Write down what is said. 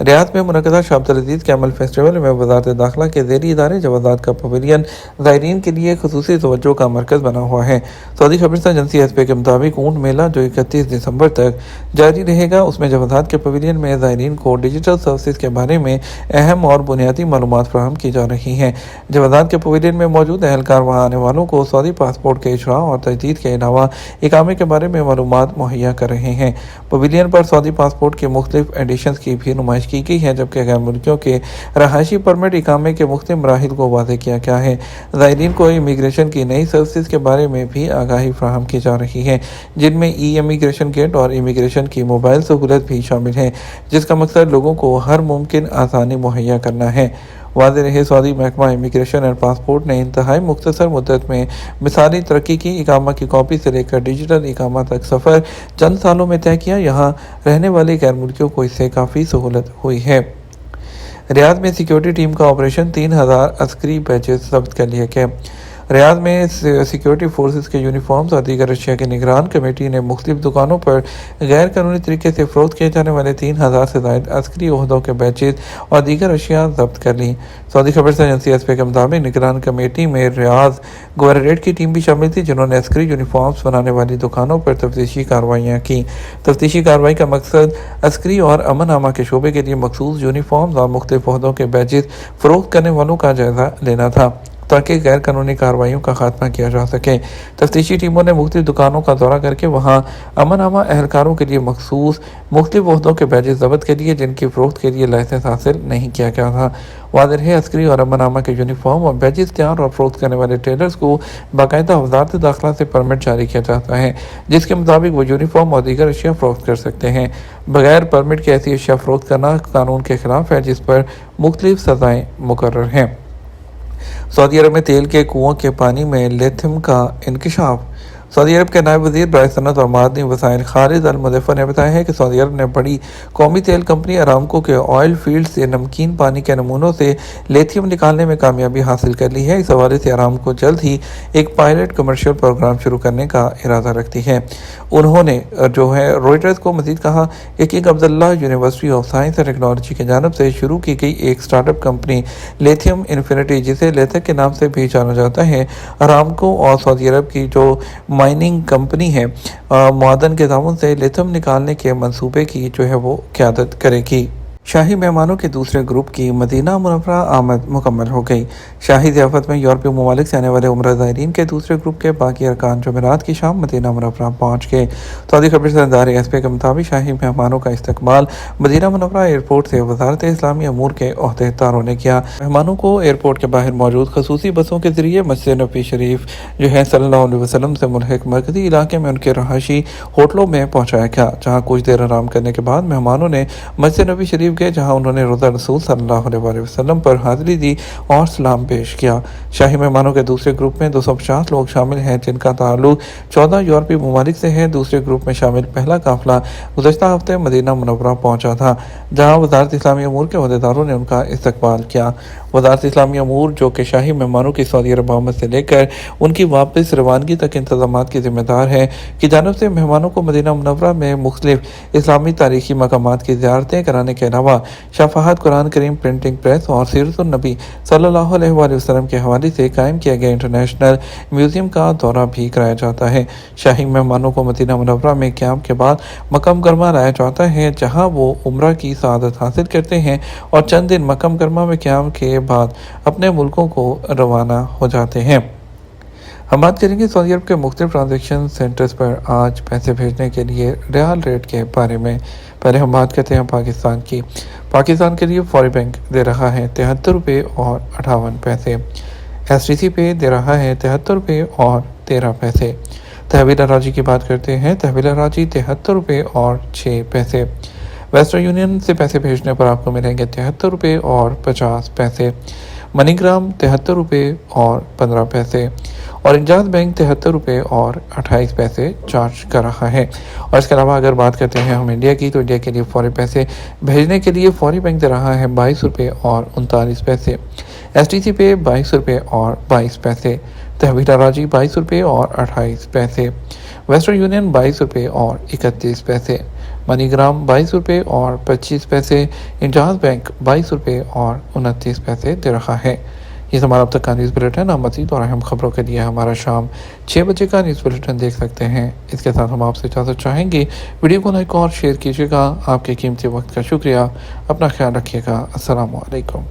ریاض میں منعقدہ شاہ Abdul Aziz camel festival میں وزارت داخلہ کے ذیلی ادارے جوازات کا پویلین زائرین کے لیے خصوصی توجہ کا مرکز بنا ہوا ہے۔ سعودی خبرستہ ایجنسی ایسپے کے مطابق اونٹ میلہ جو 31 دسمبر تک جاری رہے گا، اس میں جوازات کے پویلین میں زائرین کو ڈیجیٹل سروسز کے بارے میں اہم اور بنیادی معلومات فراہم کی جا رہی ہیں۔ جوازات کے پویلین میں موجود اہلکار وہاں آنے والوں کو سعودی پاسپورٹ کے اجراء اور تجدید کے علاوہ اقامے کے بارے میں معلومات مہیا کر رہے ہیں۔ پویلین پر سعودی پاسپورٹ کے مختلف ایڈیشنز کی بھی نمائش کی گئی ہے، جبکہ غیر ملکیوں کے رہائشی پرمٹ اقامے کے مختلف مراحل کو واضح کیا گیا ہے۔ زائرین کو امیگریشن کی نئی سروسز کے بارے میں بھی آگاہی فراہم کی جا رہی ہے، جن میں ای امیگریشن گیٹ اور امیگریشن کی موبائل سہولت بھی شامل ہے، جس کا مقصد لوگوں کو ہر ممکن آسانی مہیا کرنا ہے۔ واضح رہے، سعودی محکمہ امیگریشن اور پاسپورٹ نے انتہائی مختصر مدت میں مثالی ترقی کی۔ اقامہ کی کاپی سے لے کر ڈیجیٹل اقامہ تک سفر چند سالوں میں طے کیا۔ یہاں رہنے والے غیر ملکیوں کو اس سے کافی سہولت ہوئی ہے۔ ریاض میں سیکیورٹی ٹیم کا آپریشن 3000 عسکری بیجز ضبط کر لیے گئے۔ ریاض میں سیکیورٹی فورسز کے یونیفارمز اور دیگر اشیاء کی نگران کمیٹی نے مختلف دکانوں پر غیر قانونی طریقے سے فروخت کیے جانے والے 3000 سے زائد عسکری عہدوں کے بیجز اور دیگر اشیاء ضبط کر لیں۔ سعودی خبرستہ ایجنسی ایسپے کے مطابق نگران کمیٹی میں ریاض گورنریٹ کی ٹیم بھی شامل تھی، جنہوں نے عسکری یونیفارمز بنانے والی دکانوں پر تفتیشی کارروائیاں کی۔ تفتیشی کارروائی کا مقصد عسکری اور امن امان کے شعبے کے لیے مخصوص یونیفارمز اور مختلف عہدوں کے بیجز فروخت کرنے والوں کا جائزہ لینا تھا، تاکہ غیر قانونی کارروائیوں کا خاتمہ کیا جا سکے۔ تفتیشی ٹیموں نے مختلف دکانوں کا دورہ کر کے وہاں امن امان اہلکاروں کے لیے مخصوص مختلف عہدوں کے بیجز ضبط کر لیے، جن کی فروخت کے لیے لائسنس حاصل نہیں کیا گیا تھا۔ واضح ہے، عسکری اور امن امان کے یونیفارم اور بیجز تیار اور فروخت کرنے والے ٹریڈرز کو باقاعدہ وزارت داخلہ سے پرمٹ جاری کیا جاتا ہے، جس کے مطابق وہ یونیفارم اور دیگر اشیاء فروخت کر سکتے ہیں۔ بغیر پرمٹ کے ایسی اشیاء فروخت کرنا قانون کے خلاف ہے، جس پر مختلف سزائیں مقرر ہیں۔ سعودی عرب میں تیل کے کنووں کے پانی میں لیتھیم کا انکشاف۔ سعودی عرب کے نائب وزیر برائے صنعت اور معدنی وسائل خالد المظفر نے بتایا ہے کہ سعودی عرب نے بڑی قومی تیل کمپنی ارامکو کے آئل فیلڈ سے نمکین پانی کے نمونوں سے لیتھیم نکالنے میں کامیابی حاصل کر لی ہے۔ اس حوالے سے ارامکو جلد ہی ایک پائلٹ کمرشل پروگرام شروع کرنے کا ارادہ رکھتی ہے۔ انہوں نے روئٹرز کو مزید کہا کہ king Abdullah university of science and technology کی جانب سے شروع کی گئی ایک سٹارٹ اپ کمپنی لیتھیم انفینٹی، جسے لیتھک کے نام سے بھی جانا جاتا ہے، ارامکو اور سعودی عرب کی جو مائننگ کمپنی ہے، معدن کے تعاون سے لیتھیم نکالنے کے منصوبے کی وہ قیادت کرے گی۔ شاہی مہمانوں کے دوسرے گروپ کی مدینہ منورہ آمد مکمل ہو گئی۔ شاہی ضیافت میں یورپی ممالک سے آنے والے عمرہ زائرین کے دوسرے گروپ کے باقی ارکان جمعرات کی شام مدینہ منورہ پہنچ گئے۔ سعودی خبرستہ ادارے ایسپے کے مطابق شاہی مہمانوں کا استقبال مدینہ منورہ ایئرپورٹ سے وزارت اسلامی امور کے عہدیداروں نے کیا۔ مہمانوں کو ایئرپورٹ کے باہر موجود خصوصی بسوں کے ذریعے مسجد نبوی شریف صلی اللہ علیہ وسلم سے ملحق مرکزی علاقے میں ان کے رہائشی ہوٹلوں میں پہنچایا گیا، جہاں کچھ دیر آرام کرنے کے بعد مہمانوں نے مسجد نبوی شریف گئے، جہاں انہوں نے روضہ رسول صلی اللہ علیہ وسلم پر حاضری دی اور سلام پیش کیا۔ شاہی مہمانوں کے دوسرے گروپ میں 250 لوگ شامل ہیں، جن کا تعلق 14 یورپی ممالک سے ہے۔ دوسرے گروپ میں شامل پہلا قافلہ گزشتہ ہفتے مدینہ منورہ پہنچا تھا، جہاں وزارت اسلامی امور کے عہدیداروں نے ان کا استقبال کیا۔ وزارت اسلامی امور، جو کہ شاہی مہمانوں کی سعودی عرب آمد سے لے کر ان کی واپس روانگی تک انتظامات کی ذمہ دار ہے، کی جانب سے مہمانوں کو مدینہ منورہ میں مختلف اسلامی تاریخی مقامات کی زیارتیں کرانے کے علاوہ شفاعت قرآن کریم پرنٹنگ پریس اور سیرت النبی صلی اللہ علیہ وآلہ وسلم کے حوالے سے قائم کیا گیا انٹرنیشنل میوزیم کا دورہ بھی کرایا جاتا ہے۔ شاہی مہمانوں کو مدینہ منورہ میں قیام کے بعد مکہ مکرمہ لایا جاتا ہے، جہاں وہ عمرہ کی سعادت حاصل کرتے ہیں اور چند دن مکہ مکرمہ میں قیام کے بعد اپنے ملکوں کو روانہ ہو جاتے ہیں۔ ہم بات کریں گے سعودی عرب کے مختلف ٹرانزیکشن سینٹرز پر آج پیسے بھیجنے کے لیے ریال ریٹ کے بارے میں۔ پہلے ہم بات کرتے ہیں پاکستان کی۔ پاکستان کے لیے فوری بینک دے رہا ہے 73 روپے اور 58 پیسے، ایس ٹی سی پے دے رہا ہے 73 روپے اور 13 پیسے۔ تحویل اراضی کی بات کرتے ہیں، تحویل اراضی 73 روپے اور 6 پیسے۔ ویسٹرن یونین سے پیسے بھیجنے پر آپ کو ملیں گے 73 روپے اور 50 پیسے۔ منی گرام 73 روپے اور 15 پیسے، اور انجاز بینک 73 روپے اور 28 پیسے چارج کر رہا ہے۔ اور اس کے علاوہ اگر بات کرتے ہیں ہم انڈیا کی، تو انڈیا کے لیے فوری پیسے بھیجنے کے لیے فوری بینک دے رہا ہے 22 روپے اور 39 پیسے، ایس ٹی سی پے 22 روپے اور 22 پیسے، تحویل اراضی 22 روپے اور 28 پیسے، ویسٹرن یونین 22 روپے اور 31 پیسے، منی گرام 22 روپے اور 25 پیسے، انجاز بینک 22 روپے اور 29 پیسے دے رہا ہے۔ یہ ہمارا اب تک کا نیوز بلیٹن۔ آپ مزید اور اہم خبروں کے لیے ہمارا شام 6 بجے کا نیوز بلیٹن دیکھ سکتے ہیں۔ اس کے ساتھ ہم آپ سے اجازت چاہیں گے۔ ویڈیو کو لائک اور شیئر کیجیے گا۔ آپ کے قیمتی وقت کا شکریہ۔ اپنا خیال رکھیے گا۔ السلام علیکم۔